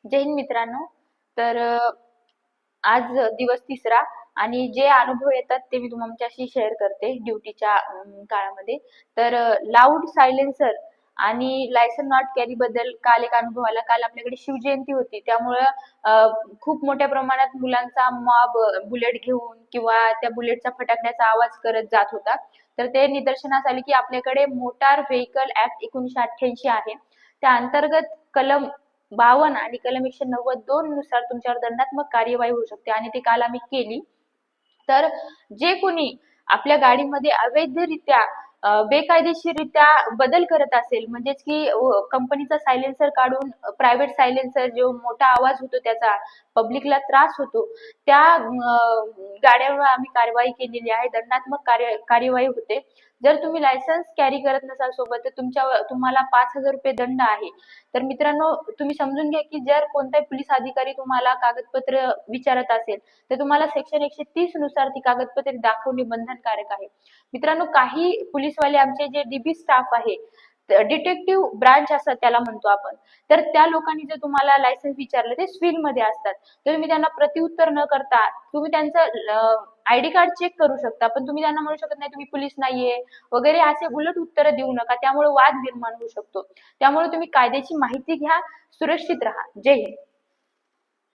जय हिंद मित्रांनो. तर आज दिवस तिसरा आणि जे अनुभव येतात ते मी तुमच्याशी शेअर करते ड्युटीच्या काळामध्ये. तर लाऊड सायलेन्सर आणि लायसन नॉट कॅरी बद्दल काल एक अनुभव आला. काल आपल्याकडे शिवजयंती होती, त्यामुळं खूप मोठ्या प्रमाणात मुलांचा मॉब बुलेट घेऊन किंवा त्या बुलेटचा फटाकड्याचा आवाज करत जात होता. तर ते निदर्शनास आले की आपल्याकडे मोटार व्हेकल ऍक्ट 1988 आहे. त्या अंतर्गत कलम 52 आणि कलम 192 नुसार तुमच्यावर दंडात्मक कार्यवाही होऊ शकते आणि ती काल आम्ही केली. तर जे कोणी आपल्या गाडीमध्ये अवैधरित्या बेकायदेशीररित्या बदल करत असेल, म्हणजेच की कंपनीचा सायलेन्सर काढून प्रायव्हेट सायलेन्सर जो मोठा आवाज होतो त्याचा पब्लिकला त्रास होतो, त्या गाड्यांवर आम्ही कारवाई केलेली आहे. दंडात्मक कार्यवाही होते. जर तुम्ही लायसन्स कॅरी करत नसाल सोबत तर तुम्हाला 5,000 रुपये दंड आहे. तर मित्रांनो, तुम्ही समजून घ्या की जर कोणताही पोलीस अधिकारी तुम्हाला कागदपत्र विचारत असेल तर तुम्हाला सेक्शन 130 नुसार ती कागदपत्रे दाखवणे बंधनकारक आहे. मित्रांनो, काही पोलीसवाले आमचे जे डीबी स्टाफ आहे, डिटेक्टिव्ह ब्रांच असं त्याला म्हणतो आपण, तर त्या लोकांनी जर तुम्हाला लायसन्स विचारलं, ते स्विल मध्ये असतात, तर तुम्ही त्यांना प्रत्युत्तर न करता तुम्ही त्यांचं आयडी कार्ड चेक करू शकता, पण तुम्ही त्यांना म्हणू शकत नाही तुम्ही पोलीस नाहीये वगैरे असे उलट उत्तर देऊ नका, त्यामुळे वाद निर्माण होऊ शकतो. त्यामुळे तुम्ही कायद्याची माहिती घ्या, सुरक्षित राहा. जय हिंद.